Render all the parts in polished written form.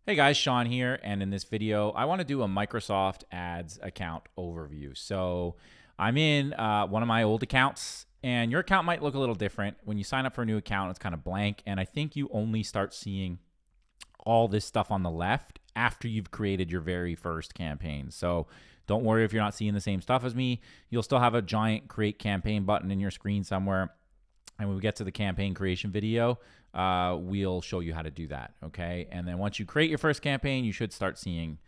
Hey guys, Sean here, and in this video, I want to do a Microsoft Ads account overview. So I'm in one of my old accounts, and your account might look a little different. When you sign up for a new account, it's kind of blank, and I think you only start seeing all this stuff on the left after you've created your very first campaign. So don't worry if you're not seeing the same stuff as me. You'll still have a giant create campaign button in your screen somewhere. And when we get to the campaign creation video, we'll show you how to do that, okay? And then once you create your first campaign, you should start seeing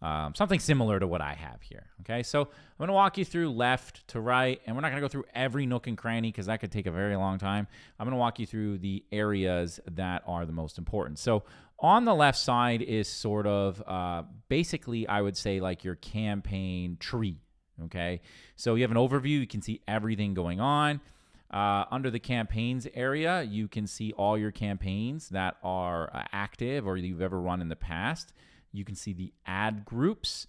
something similar to what I have here, okay? So I'm going to walk you through left to right, and we're not going to go through every nook and cranny because that could take a very long time. I'm going to walk you through the areas that are the most important. So on the left side is sort of basically, I would say, like your campaign tree, okay? So you have an overview. You can see everything going on. Under the campaigns area, you can see all your campaigns that are active or you've ever run in the past. You can see the ad groups.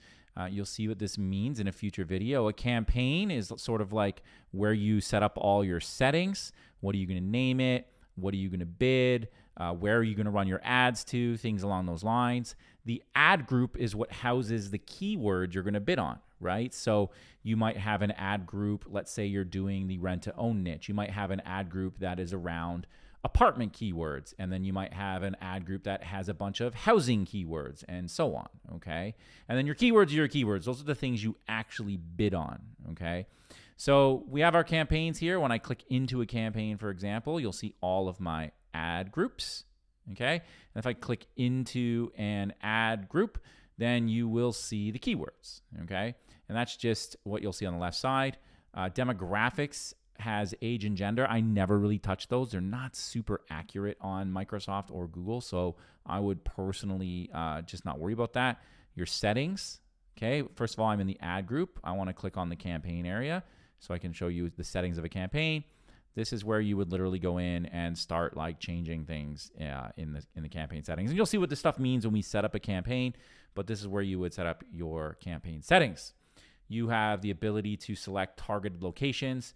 You'll see what this means in a future video. A campaign is sort of like where you set up all your settings. What are you going to name it? What are you going to bid? Where are you going to run your ads to? Things along those lines. The ad group is what houses the keywords you're going to bid on, right? So you might have an ad group. Let's say you're doing the rent to own niche. You might have an ad group that is around apartment keywords. And then you might have an ad group that has a bunch of housing keywords and so on, okay? And then your keywords are your keywords. Those are the things you actually bid on, okay? So we have our campaigns here. When I click into a campaign, for example, you'll see all of my ad groups, okay? And if I click into an ad group, then you will see the keywords, okay? And that's just what you'll see on the left side. Demographics has age and gender. I never really touch those. They're not super accurate on Microsoft or Google, so I would personally just not worry about that. Your settings, okay? First of all, I'm in the ad group. I want to click on the campaign area so I can show you the settings of a campaign. This is where you would literally go in and start like changing things in the campaign settings. And you'll see what this stuff means when we set up a campaign, but this is where you would set up your campaign settings. You have the ability to select targeted locations.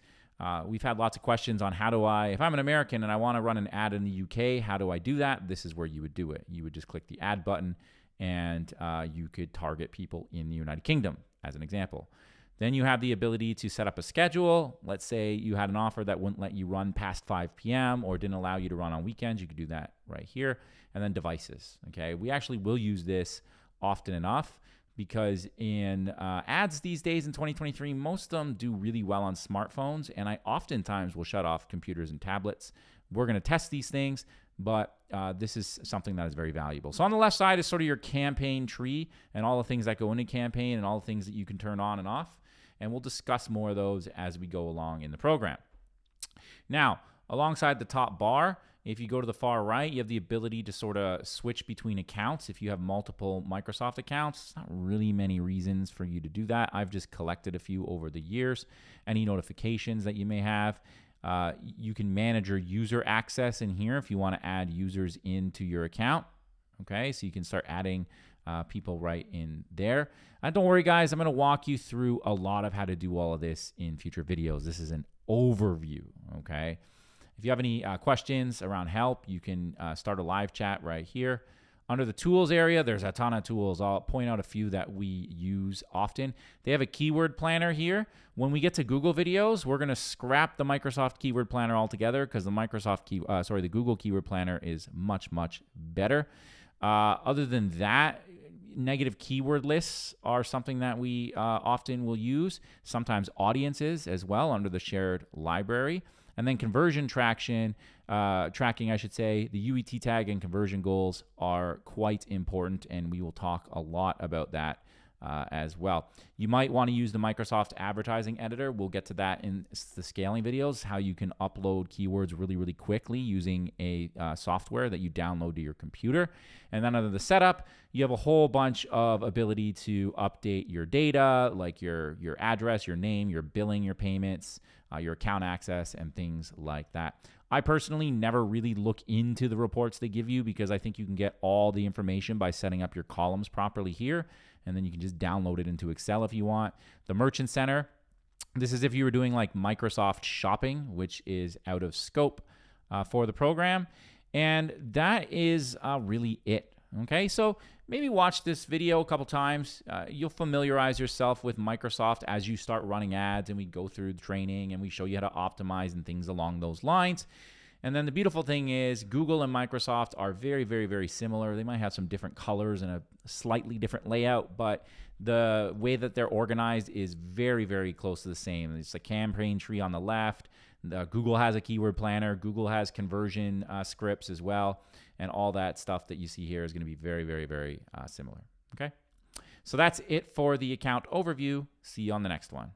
We've had lots of questions on how do I, if I'm an American and I want to run an ad in the UK, how do I do that? This is where you would do it. You would just click the add button and you could target people in the United Kingdom as an example. Then you have the ability to set up a schedule. Let's say you had an offer that wouldn't let you run past 5 p.m. or didn't allow you to run on weekends. You could do that right here. And then devices, okay? We actually will use this often enough because in ads these days in 2023, most of them do really well on smartphones, and I oftentimes will shut off computers and tablets. We're going to test these things, but this is something that is very valuable. So on the left side is sort of your campaign tree and all the things that go into campaign and all the things that you can turn on and off. And we'll discuss more of those as we go along in the program. Now, alongside the top bar, if you go to the far right, you have the ability to sort of switch between accounts. If you have multiple Microsoft accounts, not really many reasons for you to do that. I've just collected a few over the years. Any notifications that you may have. You can manage your user access in here if you want to add users into your account. Okay, so you can start adding people right in there. Don't worry, guys. I'm going to walk you through a lot of how to do all of this in future videos. This is an overview, okay? If you have any questions around help, you can start a live chat right here. Under the tools area, there's a ton of tools. I'll point out a few that we use often. They have a keyword planner here. When we get to Google videos, we're going to scrap the Microsoft keyword planner altogether because the Google keyword planner is much, much better. Other than that, negative keyword lists are something that we often will use, sometimes audiences as well under the shared library. And then conversion tracking, I should say, the UET tag and conversion goals are quite important, and we will talk a lot about that as well. You might want to use the Microsoft Advertising Editor. We'll get to that in the scaling videos, how you can upload keywords really, really quickly using a software that you download to your computer. And then under the setup, you have a whole bunch of ability to update your data, like your address, your name, your billing, your payments, your account access, and things like that. I personally never really look into the reports they give you because I think you can get all the information by setting up your columns properly here, and then you can just download it into Excel if you want. The Merchant Center, this is if you were doing like Microsoft Shopping, which is out of scope for the program. And that is really it Okay, so maybe watch this video a couple times. You'll familiarize yourself with Microsoft as you start running ads, and we go through the training and we show you how to optimize and things along those lines. And then the beautiful thing is Google and Microsoft are very, very, very similar. They might have some different colors and a slightly different layout, but the way that they're organized is very, very close to the same. It's a campaign tree on the left. Google has a keyword planner. Google has conversion scripts as well. And all that stuff that you see here is going to be very, very, very similar. Okay. So that's it for the account overview. See you on the next one.